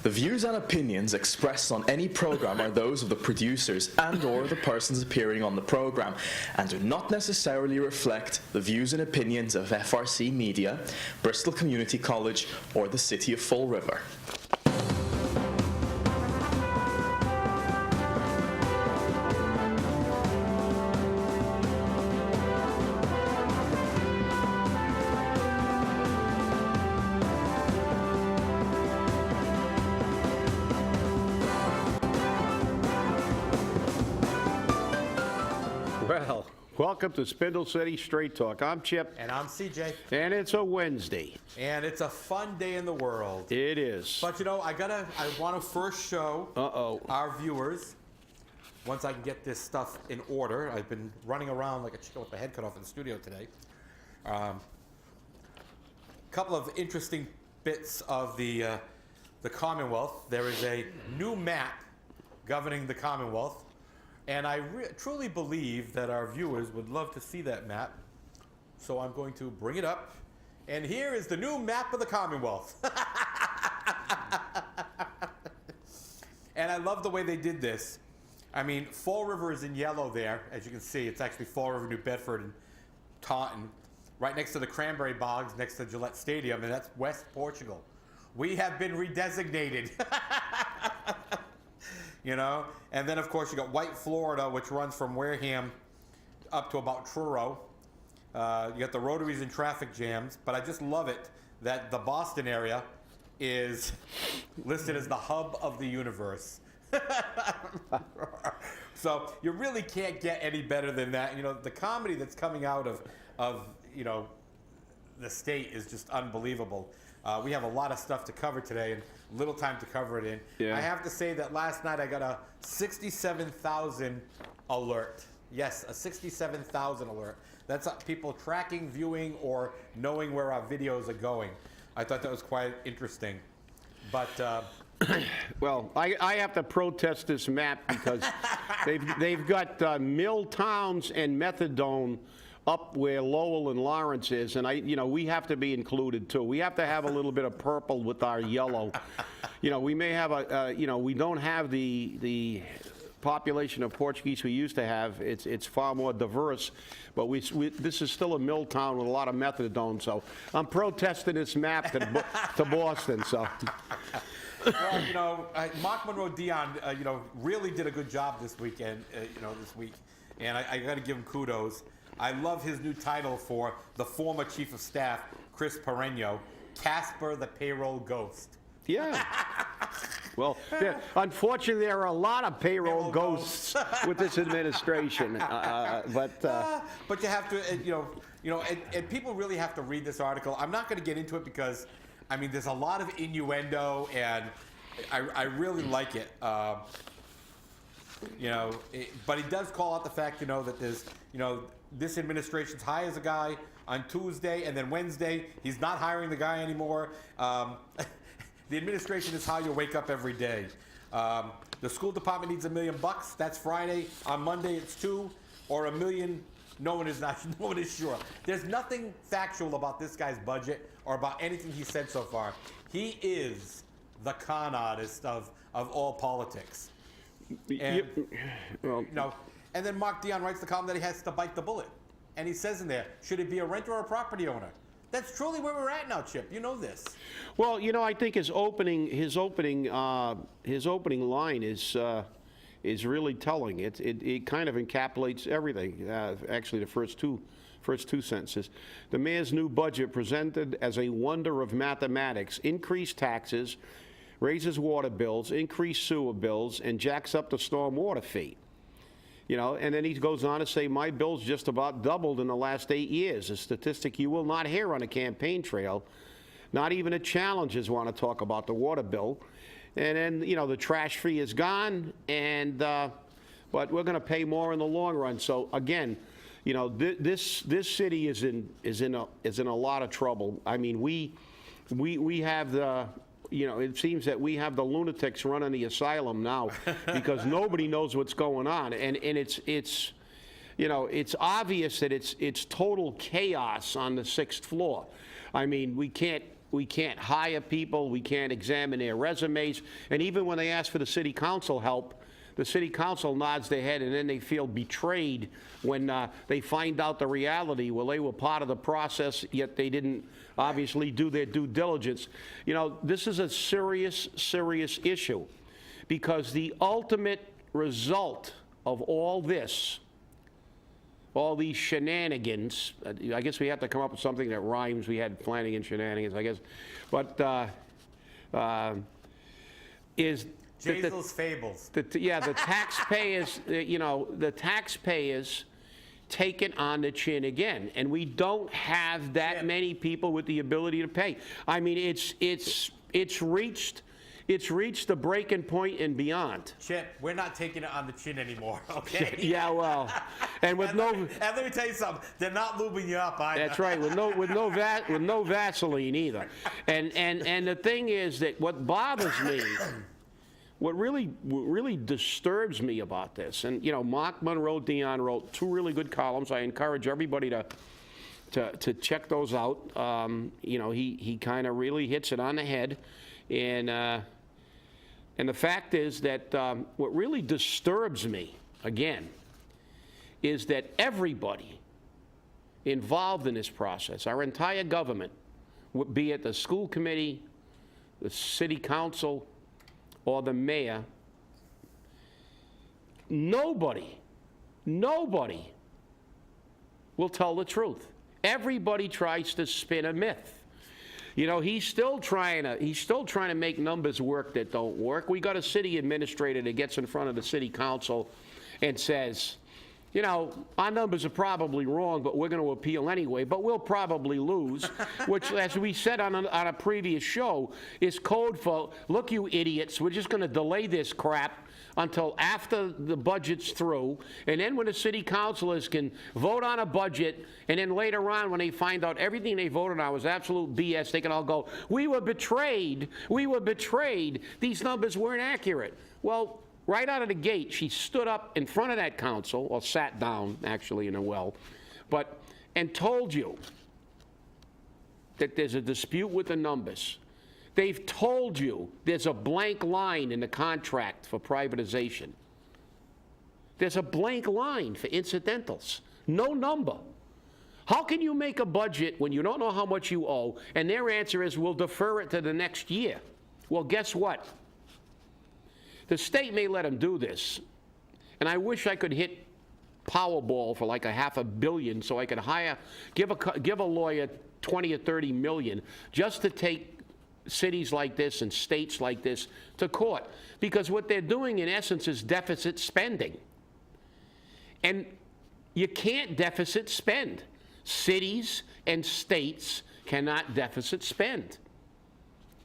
The views and opinions expressed on any program are those of the producers and/or the persons appearing on the program, and do not necessarily reflect the views and opinions of FRC Media, Bristol Community College, or the City of Fall River. Welcome to Spindle City Straight Talk. I'm Chip. And I'm CJ. And it's a Wednesday. And it's a fun day in the world. It is. But you know, I want to first show our viewers, once I can get this stuff in order. I've been running around like a chicken with my head cut off in the studio today. Couple of interesting bits of the Commonwealth. There is a new map governing the Commonwealth. And I truly believe that our viewers would love to see that map. So I'm going to bring it up. And here is the new map of the Commonwealth. And I love the way they did this. I mean, Fall River is in yellow there. As you can see, it's actually Fall River, New Bedford, and Taunton. Right next to the Cranberry Bogs, next to Gillette Stadium, and that's West Portugal. We have been redesignated. You know, and then of course you got White Florida, which runs from Wareham up to about Truro. You got the rotaries and traffic jams, but I just love it that the Boston area is listed as the hub of the universe. So you really can't get any better than that. You know, the comedy that's coming out of you know, the state is just unbelievable. We have a lot of stuff to cover today and little time to cover it in. Yeah. I have to say that last night I got a 67,000 alert. Yes, a 67,000 alert. That's people tracking, viewing, or knowing where our videos are going. I thought that was quite interesting. But well, I have to protest this map because they've got mill towns and methadone up where Lowell and Lawrence is, and we have to be included too. We have to have a little bit of purple with our yellow. You know, we may have we don't have the population of Portuguese we used to have. It's far more diverse, but this is still a mill town with a lot of methadone. So I'm protesting this map to Boston. So. Well, you know, Marc Monroe Dion, really did a good job this weekend. This week, and I got to give him kudos. I love his new title for the former Chief of Staff, Chris Pereño, Casper the Payroll Ghost. Yeah. Well, unfortunately, there are a lot of payroll ghosts with this administration. But you have to, and people really have to read this article. I'm not going to get into it because, I mean, there's a lot of innuendo, and I really like it. But he does call out the fact, that there's, this administration's hires a guy on Tuesday, and then Wednesday he's not hiring the guy anymore. The administration is how you wake up every day. The school department needs $1 million. That's Friday. On Monday it's $2 million or $1 million. No one is sure. There's nothing factual about this guy's budget or about anything he said so far. He is the con artist of all politics. And, and then Marc Dion writes the column that he has to bite the bullet. And he says in there, should it be a renter or a property owner? That's truly where we're at now, Chip. You know this. Well, I think his opening line is really telling. It kind of encapsulates everything. Actually, the first two sentences. The mayor's new budget presented as a wonder of mathematics: increased taxes, raises water bills, increased sewer bills, and jacks up the stormwater fee. And then he goes on to say, my bill's just about doubled in the last 8 years, a statistic you will not hear on a campaign trail. Not even the challengers want to talk about the water bill. And then, the trash fee is gone, and but we're going to pay more in the long run. So again, this city is in a lot of trouble. I mean, we have the it seems that we have the lunatics running the asylum now because nobody knows what's going on, and it's obvious that it's total chaos on the 6th floor. I mean, we can't we can't hire people, we can't examine their resumes, and even when they ask for the city council help, the city council nods their head and then they feel betrayed when they find out the reality. Well, they were part of the process, yet they didn't obviously do their due diligence. You know, this is a serious, serious issue, because the ultimate result of all this, all these shenanigans, I guess we have to come up with something that rhymes. We had Flanagan shenanigans, I guess, but is Jazel's fables. the taxpayers, the taxpayers take it on the chin again, and we don't have that many people with the ability to pay. I mean, it's reached the breaking point and beyond. Chip, we're not taking it on the chin anymore, okay? Yeah, well, and with no. And let me tell you something. They're not lubing you up either. That's right, with no Vaseline either. And the thing is that what bothers me, what really disturbs me about this, and Marc Monroe Dion wrote 2 really good columns. I encourage everybody to check those out. He kind of really hits it on the head, and the fact is that what really disturbs me, again, is that everybody involved in this process, our entire government, be it the school committee, the city council, or the mayor, nobody will tell the truth. Everybody tries to spin a myth. He's still trying to make numbers work that don't work. We got a city administrator that gets in front of the city council and says, our numbers are probably wrong, but we're going to appeal anyway, but we'll probably lose, which, as we said on a previous show, is code for, look, you idiots, we're just going to delay this crap until after the budget's through, and then when the city councilors can vote on a budget, and then later on when they find out everything they voted on was absolute BS, they can all go, we were betrayed, these numbers weren't accurate. Well, right out of the gate, she stood up in front of that council, or sat down, actually, in a well, and told you that there's a dispute with the numbers. They've told you there's a blank line in the contract for privatization. There's a blank line for incidentals. No number. How can you make a budget when you don't know how much you owe, and their answer is, we'll defer it to the next year? Well, guess what? The state may let them do this, and I wish I could hit Powerball for like $500 million so I could give a lawyer 20 or 30 million just to take cities like this and states like this to court. Because what they're doing, in essence, is deficit spending. And you can't deficit spend. Cities and states cannot deficit spend.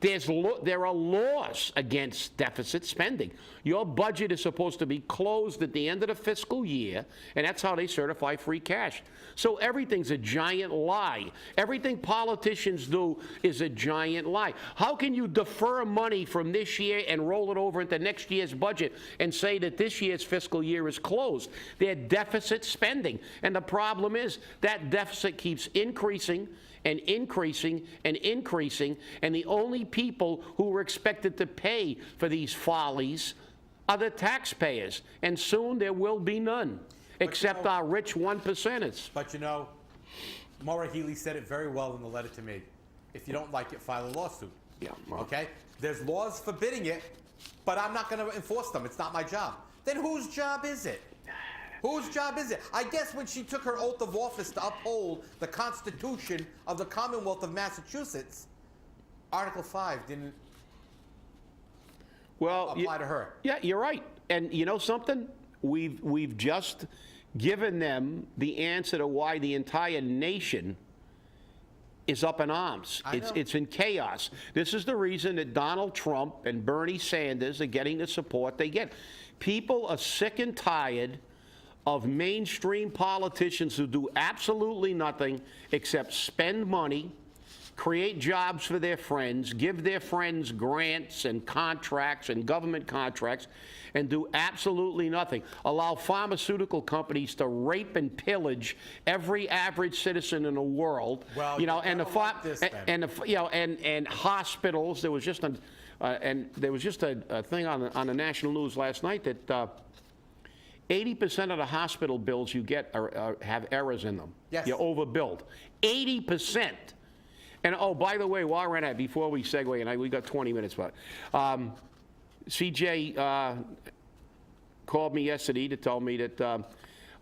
There are laws against deficit spending. Your budget is supposed to be closed at the end of the fiscal year, and that's how they certify free cash. So everything's a giant lie. Everything politicians do is a giant lie. How can you defer money from this year and roll it over into next year's budget and say that this year's fiscal year is closed? They're deficit spending. And the problem is that deficit keeps increasing and increasing and increasing, and the only people who are expected to pay for these follies are the taxpayers, and soon there will be none, except our rich 1%ers. But Maura Healey said it very well in the letter to me. If you don't like it, file a lawsuit. Yeah. Well, okay? There's laws forbidding it, but I'm not going to enforce them. It's not my job. Then whose job is it? Whose job is it? I guess when she took her oath of office to uphold the Constitution of the Commonwealth of Massachusetts, Article 5 didn't apply to her. Yeah, you're right. And you know something? We've just given them the answer to why the entire nation is up in arms. It's in chaos. This is the reason that Donald Trump and Bernie Sanders are getting the support they get. People are sick and tired of mainstream politicians who do absolutely nothing except spend money, create jobs for their friends, give their friends grants and contracts and government contracts, and do absolutely nothing. Allow pharmaceutical companies to rape and pillage every average citizen in the world. Well, you know, and hospitals. There was just a thing on the national news last night that 80% of the hospital bills you get have errors in them. Yes. You're overbilled. 80%. And oh, by the way, while we're at it, before we segue, and we got 20 minutes, but CJ called me yesterday to tell me that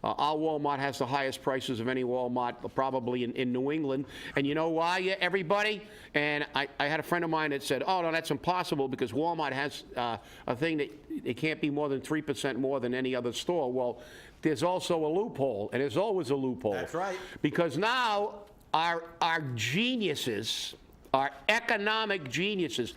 our Walmart has the highest prices of any Walmart probably in New England. And you know why, everybody? And I had a friend of mine that said, oh, no, that's impossible because Walmart has a thing that it can't be more than 3% more than any other store. Well, there's also a loophole, and there's always a loophole. That's right. Because now our geniuses, our economic geniuses,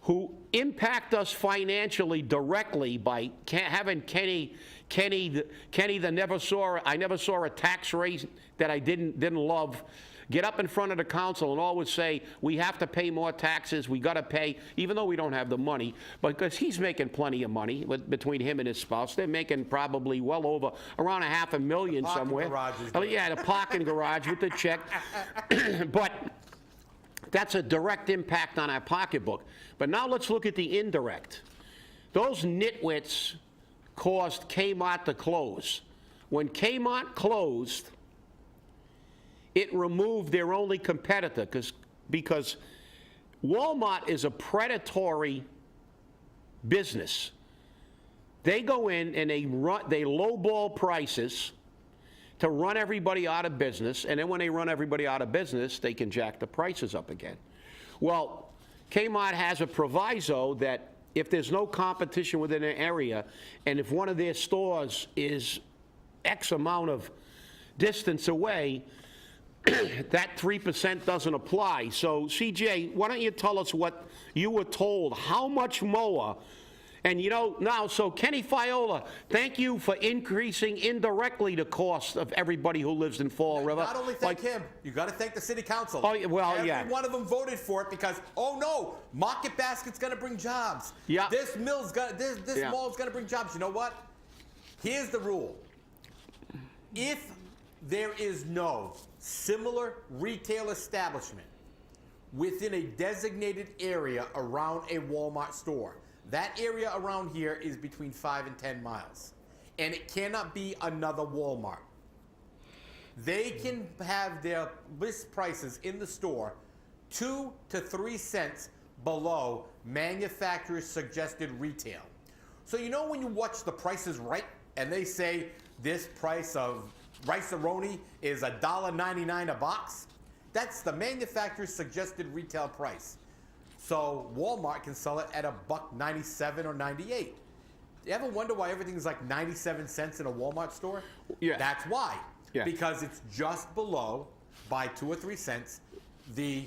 who impact us financially directly by having Kenny the never saw a tax rate that I didn't love, get up in front of the council and always say we have to pay more taxes, we got to pay, even though we don't have the money, but because he's making plenty of money between him and his spouse. They're making probably well over around $500,000 somewhere. Yeah, the parking garage with the check. But that's a direct impact on our pocketbook. But now let's look at the indirect. Those nitwits caused Kmart to close. When Kmart closed, it removed their only competitor because Walmart is a predatory business. They go in and they lowball prices to run everybody out of business, and then when they run everybody out of business, they can jack the prices up again. Well, Kmart has a proviso that if there's no competition within an area, and if one of their stores is X amount of distance away, that 3% doesn't apply. So, CJ, why don't you tell us what you were told, how much more? And you know, now, so Kenny Fiola, thank you for increasing indirectly the cost of everybody who lives in Fall River. Not only thank him, you got to thank the city council. Oh, well, Every one of them voted for it because, oh no, Market Basket's going to bring jobs. Yeah. This mill's got, this mall's going to bring jobs. You know what? Here's the rule. If there is no similar retail establishment within a designated area around a Walmart store, that area around here is between 5 and 10 miles. And it cannot be another Walmart. They can have their list prices in the store 2 to 3 cents below manufacturer's suggested retail. So you know when you watch The Price is Right and they say this price of rice-a-roni is $1.99 a box? That's the manufacturer's suggested retail price. So Walmart can sell it at $1.97 or 98. You ever wonder why everything's like 97 cents in a Walmart store? Yeah. That's why. Yeah. Because it's just below, by 2 or 3 cents, the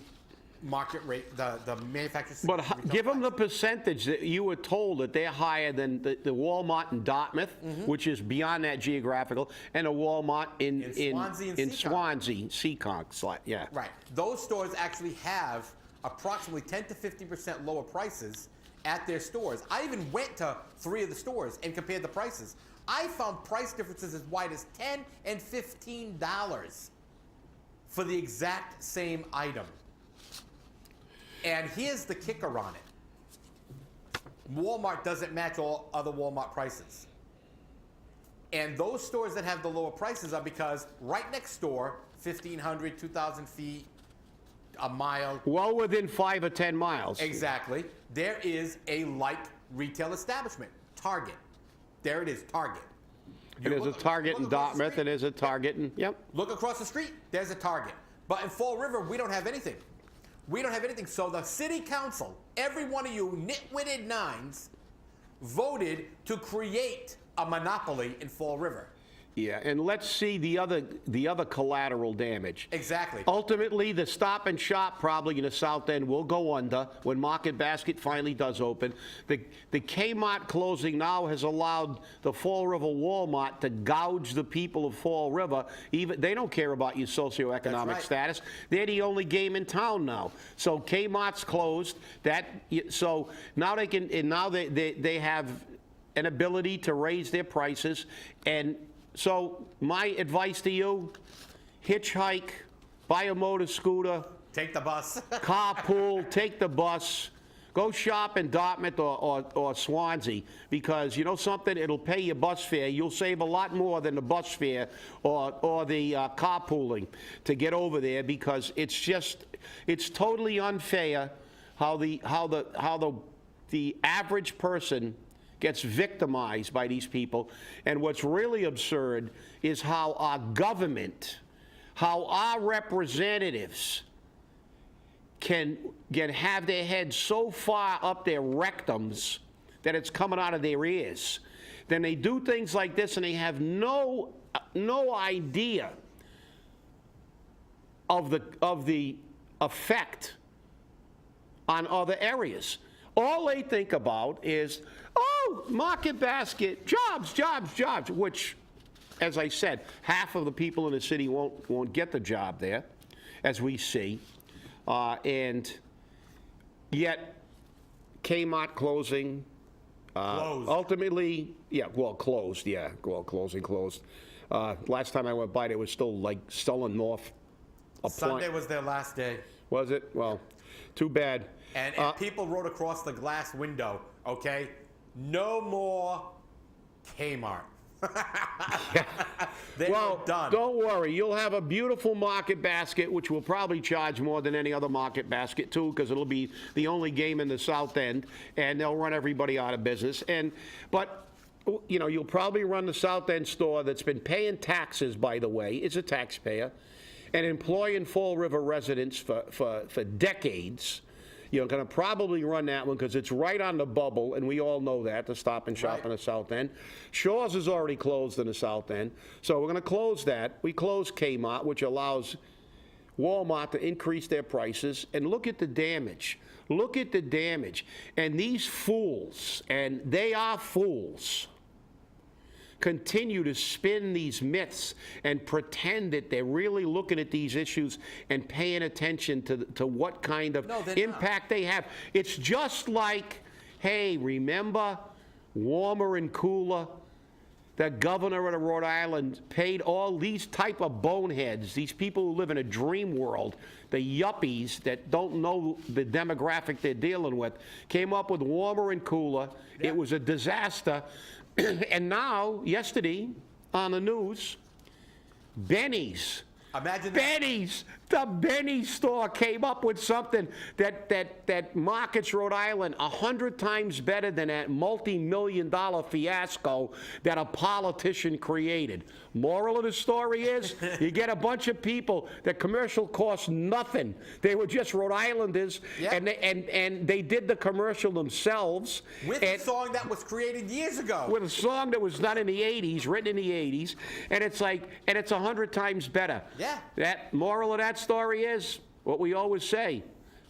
market rate, the manufacturer's. But give them the percentage that you were told that they're higher than the Walmart in Dartmouth, which is beyond that geographical, and a Walmart in Swansea, Seekonk. Yeah. Right. Those stores actually have approximately 10 to 50% lower prices at their stores. I even went to 3 of the stores and compared the prices. I found price differences as wide as $10 and $15 for the exact same item. And here's the kicker on it. Walmart doesn't match all other Walmart prices. And those stores that have the lower prices are because right next door, 1,500, 2,000 feet, a mile. Well within 5 or 10 miles. Exactly. There is a like retail establishment, Target. There it is, Target. There's a Target in Dartmouth, and there's a Target in, yep. Look across the street, there's a Target. But in Fall River, we don't have anything. We don't have anything. So the city council, every one of you nitwitted nines, voted to create a monopoly in Fall River. Yeah, and let's see the other collateral damage. Exactly. Ultimately, the Stop and Shop probably in the South End will go under when Market Basket finally does open. The Kmart closing now has allowed the Fall River Walmart to gouge the people of Fall River. Even they don't care about your socioeconomic right. status. They're the only game in town now. So Kmart's closed. So now they can, and now they have an ability to raise their prices. And so my advice to you, hitchhike, buy a motor scooter, Take the bus. carpool, take the bus, go shop in Dartmouth or Swansea, because you know something, it'll pay your bus fare. You'll save a lot more than the bus fare or the carpooling to get over there, because it's totally unfair how the average person gets victimized by these people. And what's really absurd is how our government, how our representatives can have their heads so far up their rectums that it's coming out of their ears. Then they do things like this and they have no idea of the effect on other areas. All they think about is, oh, Market Basket, jobs, jobs, jobs, which, as I said, half of the people in the city won't get the job there, as we see. And yet, Kmart closing, Closed. ultimately, closed. Last time I went by, they were still like selling off a Sunday was their last day. Was it? Well, too bad. And people wrote across the glass window, okay, no more Kmart. They were done. Don't worry. You'll have a beautiful Market Basket, which will probably charge more than any other Market Basket, too, because it'll be the only game in the South End, and they'll run everybody out of business. But you know, you'll probably run the South End store that's been paying taxes, by the way, is a taxpayer, and employing Fall River residents for decades. You're going to probably run that one because it's right on the bubble, and we all know that, the Stop and Shop in the South End. Shaw's is already closed in the South End, so we're going to close that. We close Kmart, which allows Walmart to increase their prices, and look at the damage. Look at the damage. And these fools, and they are fools, continue to spin these myths and pretend that they're really looking at these issues and paying attention to what kind of impact they have. It's just like, hey, remember warmer and cooler? The governor of Rhode Island paid all these type of boneheads, these people who live in a dream world, the yuppies that don't know the demographic they're dealing with, came up with warmer and cooler. Yeah. It was a disaster. And now, yesterday, on the news, Benny's. Imagine Benny's. The Benny's store came up with something that markets Rhode Island 100 times better than that multi-million-dollar fiasco that a politician created. Moral of the story is, you get a bunch of people, the commercial cost nothing. They were just Rhode Islanders, and they did the commercial themselves. With a song that was created years ago. With a song that was done in the 80s, written in the 80s, and it's 100 times better. Yeah. That moral of that story is what we always say: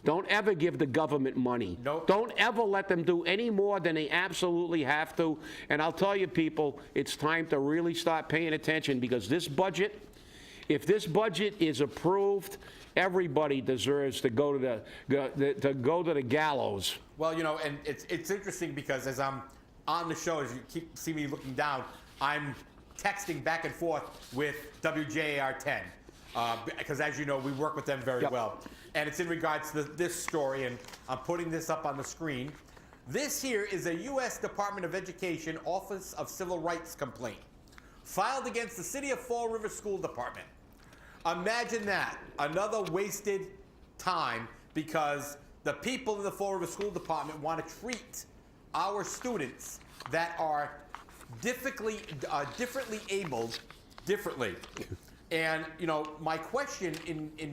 don't ever give the government money. Nope. Don't ever let them do any more than they absolutely have to. And I'll tell you, people, it's time to really start paying attention, because this budget, if this budget is approved, everybody deserves to go to the gallows. Well, you know, and it's interesting because as I'm on the show, as you see me looking down, I'm texting back and forth with WJAR 10. Because as you know, we work with them very well. And it's in regards to this story, and I'm putting this up on the screen. This here is a U.S. Department of Education Office of Civil Rights complaint filed against the City of Fall River School Department. Imagine that, another wasted time, because the people in the Fall River School Department want to treat our students that are differently abled differently. And, you know, my question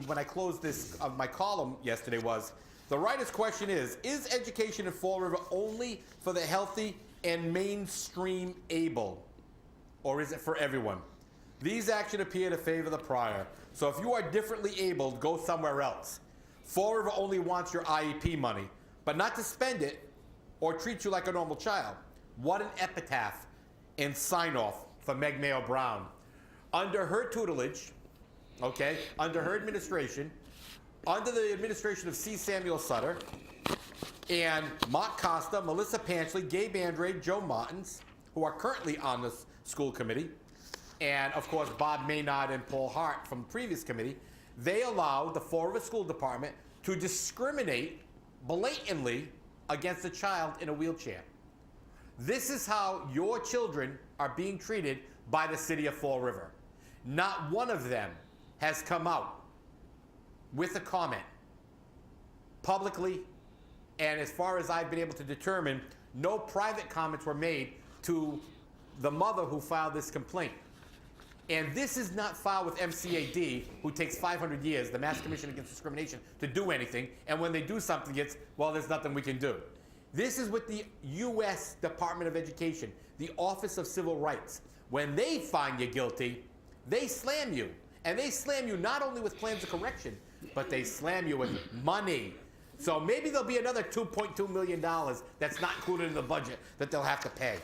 when I closed this, my column yesterday was, the writer's question is education in Fall River only for the healthy and mainstream able? Or is it for everyone? These actions appear to favor the prior. So if you are differently abled, go somewhere else. Fall River only wants your IEP money, but not to spend it or treat you like a normal child. What an epitaph and sign-off for Meg Mayo Brown. Under her tutelage, okay, under her administration, under the administration of C. Samuel Sutter, and Mark Costa, Melissa Panchley, Gabe Andrade, Joe Martins, who are currently on the school committee, and of course Bob Maynard and Paul Hart from the previous committee, they allowed the Fall River School Department to discriminate blatantly against a child in a wheelchair. This is how your children are being treated by the city of Fall River. Not one of them has come out with a comment publicly, and as far as I've been able to determine, no private comments were made to the mother who filed this complaint. And this is not filed with MCAD, who takes 500 years, the Mass Commission Against Discrimination, to do anything, and when they do something, it's, well, there's nothing we can do. This is with the U.S. Department of Education, the Office of Civil Rights. When they find you guilty, they slam you. And they slam you not only with plans of correction, but they slam you with money. So maybe there'll be another $2.2 million that's not included in the budget that they'll have to pay.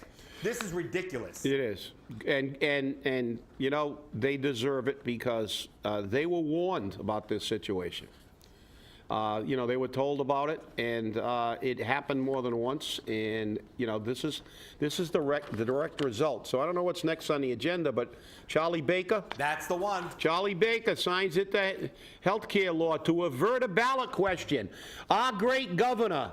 This is ridiculous. It is. And you know, they deserve it because they were warned about this situation. You know, they were told about it, and it happened more than once. And you know, this is the direct result. So I don't know what's next on the agenda, but Charlie Baker. That's the one. Charlie Baker signs it the healthcare law to avert a ballot question. Our great governor.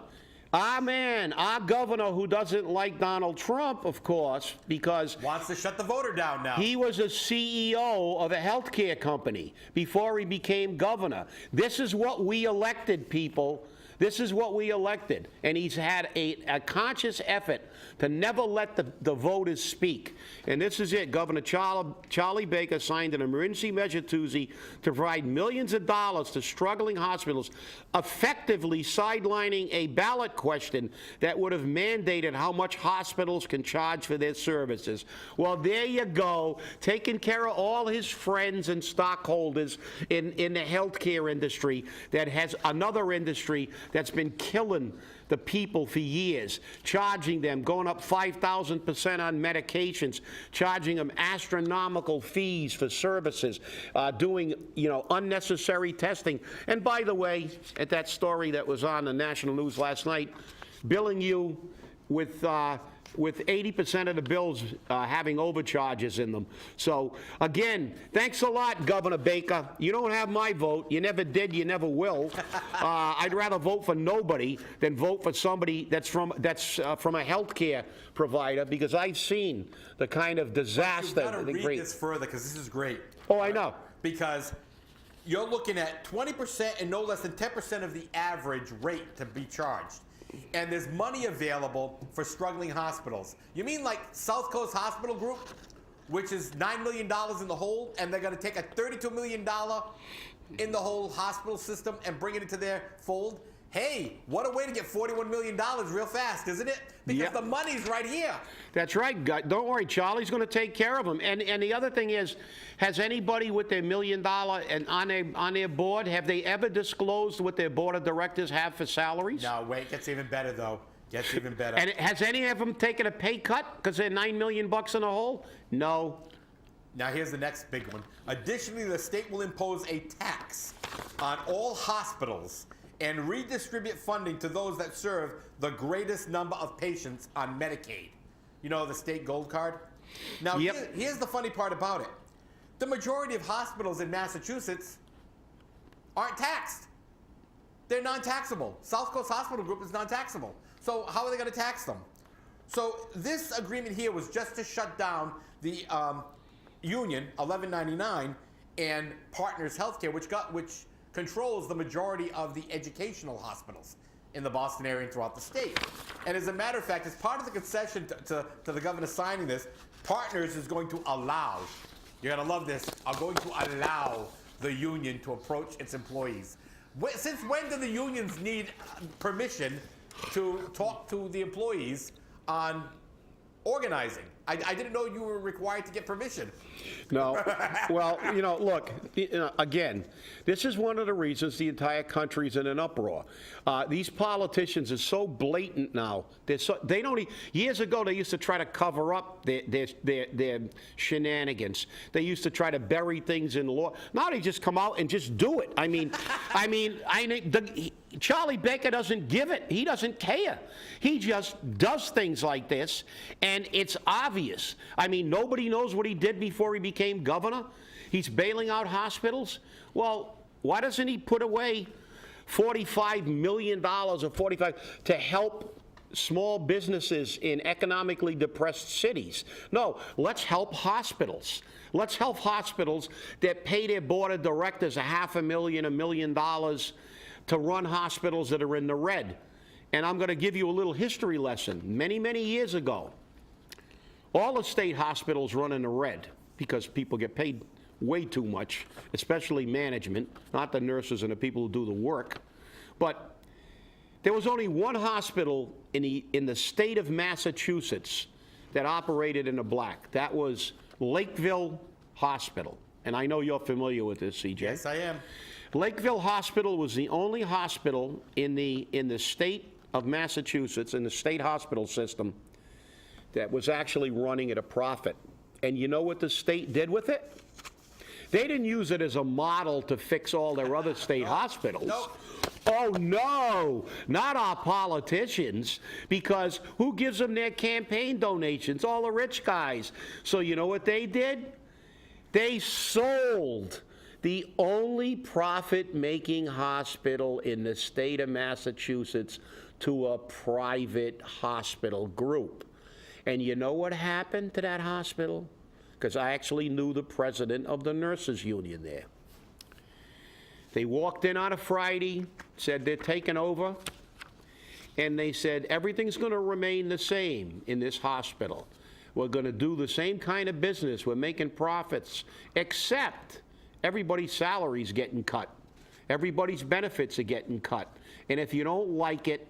Our man, our governor who doesn't like Donald Trump, of course, because wants to shut the voter down now. He was a CEO of a healthcare company before he became governor. This is what we elected, people. This is what we elected. And he's had a conscious effort to never let the voters speak. And this is it. Governor Charlie Baker signed an emergency measure Tuesday to provide millions of dollars to struggling hospitals, effectively sidelining a ballot question that would have mandated how much hospitals can charge for their services. Well, there you go, taking care of all his friends and stockholders in the healthcare industry that has another industry that's been killing the people for years, charging them, going up 5,000% on medications, charging them astronomical fees for services, doing, you know, unnecessary testing. And by the way, at that story that was on the national news last night, billing you with 80% of the bills having overcharges in them. So, again, thanks a lot, Governor Baker. You don't have my vote. You never did. You never will. I'd rather vote for nobody than vote for somebody that's from a health care provider, because I've seen the kind of disaster. You've got to read this further, because this is great. Oh, I know. Because you're looking at 20% and no less than 10% of the average rate to be charged. And there's money available for struggling hospitals. You mean like South Coast Hospital Group, which is $9 million in the hole, and they're going to take a $32 million in the whole hospital system and bring it into their fold? Hey, what a way to get $41 million real fast, isn't it? Because the money's right here. That's right. Don't worry, Charlie's going to take care of them. And the other thing is, has anybody with their $1 million and on their board, have they ever disclosed what their board of directors have for salaries? No, wait, gets even better though. Gets even better. And has any of them taken a pay cut because they're $9 million in the hole? No. Now here's the next big one. Additionally, the state will impose a tax on all hospitals and redistribute funding to those that serve the greatest number of patients on Medicaid. You know, the state gold card? Now, here's the funny part about it. The majority of hospitals in Massachusetts aren't taxed. They're non-taxable. South Coast Hospital Group is non-taxable. So how are they going to tax them? So this agreement here was just to shut down the union, 1199, and Partners Healthcare, which controls the majority of the educational hospitals in the Boston area and throughout the state. And as a matter of fact, as part of the concession to the governor signing this, Partners is going to allow, you're going to love this, are going to allow the union to approach its employees. Since when do the unions need permission to talk to the employees on organizing? I didn't know you were required to get permission. No. Well, look, again, this is one of the reasons the entire country's in an uproar. These politicians are so blatant now. They don't. Years ago, they used to try to cover up their shenanigans. They used to try to bury things in law. Now they just come out and just do it. Charlie Baker doesn't give it. He doesn't care. He just does things like this, and it's obvious. Nobody knows what he did before he became governor. He's bailing out hospitals. Well, why doesn't he put away $45 million to help small businesses in economically depressed cities? No, let's help hospitals. Let's help hospitals that pay their board of directors $500,000, $1 million to run hospitals that are in the red. And I'm going to give you a little history lesson. Many, many years ago, all the state hospitals run in the red because people get paid way too much, especially management, not the nurses and the people who do the work. But there was only one hospital in the state of Massachusetts that operated in the black. That was Lakeville Hospital. And I know you're familiar with this, CJ. Yes, I am. Lakeville Hospital was the only hospital in the state of Massachusetts, in the state hospital system, that was actually running at a profit. And you know what the state did with it? They didn't use it as a model to fix all their other state hospitals. Nope. Oh, no, not our politicians, because who gives them their campaign donations? All the rich guys. So you know what they did? They sold the only profit-making hospital in the state of Massachusetts to a private hospital group. And you know what happened to that hospital? Because I actually knew the president of the nurses union there. They walked in on a Friday, said they're taking over, and they said everything's going to remain the same in this hospital. We're going to do the same kind of business. We're making profits, except everybody's salary's getting cut. Everybody's benefits are getting cut. And if you don't like it,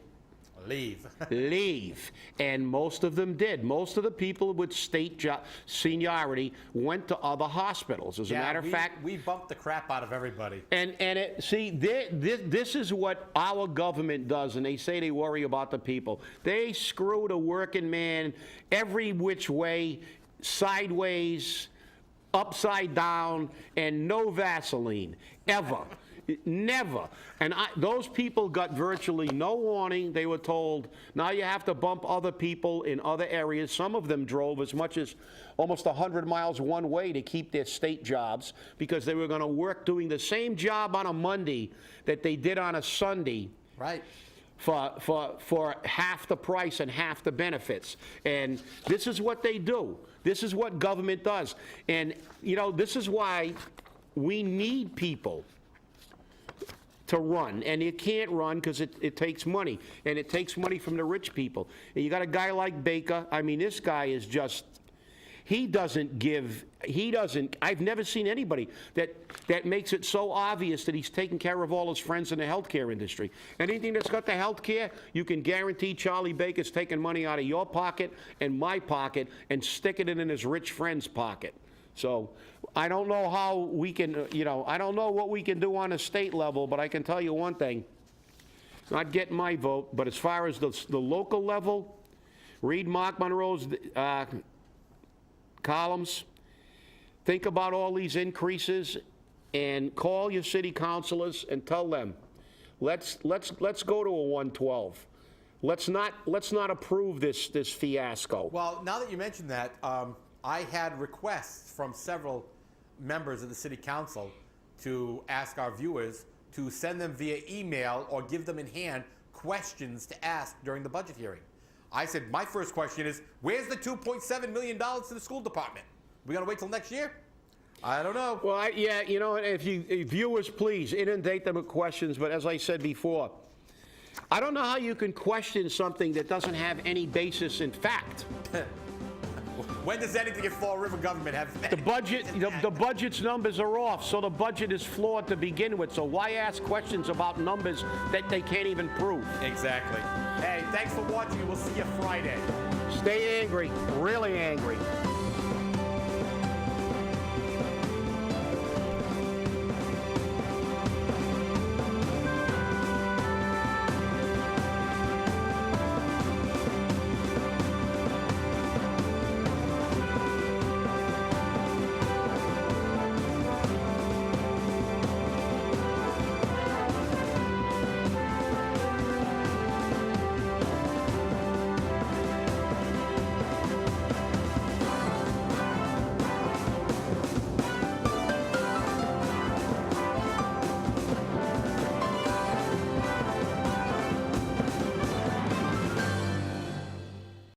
leave. Leave. And most of them did. Most of the people with state seniority went to other hospitals. As a matter of fact, we bumped the crap out of everybody. And this is what our government does, and they say they worry about the people. They screw the working man every which way, sideways, upside down, and no Vaseline, ever. Never. And those people got virtually no warning. They were told, now you have to bump other people in other areas. Some of them drove as much as almost 100 miles one way to keep their state jobs because they were going to work doing the same job on a Monday that they did on a Sunday. Right. For half the price and half the benefits. And this is what they do. This is what government does. And, this is why we need people to run, and you can't run because it takes money, and it takes money from the rich people. And you got a guy like Baker. This guy is just, I've never seen anybody that makes it so obvious that he's taking care of all his friends in the healthcare industry. Anything that's got the healthcare, you can guarantee Charlie Baker's taking money out of your pocket and my pocket and sticking it in his rich friend's pocket. So I don't know how we can, I don't know what we can do on a state level, but I can tell you one thing, not getting my vote, but as far as the local level, read Marc Monroe's columns, think about all these increases, and call your city councilors and tell them, let's go to a 112. Let's not approve this fiasco. Well, now that you mentioned that, I had requests from several members of the city council to ask our viewers to send them via email or give them in hand questions to ask during the budget hearing. I said, my first question is, where's the $2.7 million to the school department? We gotta wait till next year? I don't know. Well, if viewers, please inundate them with questions, but as I said before, I don't know how you can question something that doesn't have any basis in fact. When does anything in Fall River government have? The budget, the budget's numbers are off, so the budget is flawed to begin with. So why ask questions about numbers that they can't even prove? Exactly. Hey, thanks for watching. We'll see you Friday. Stay angry, really angry.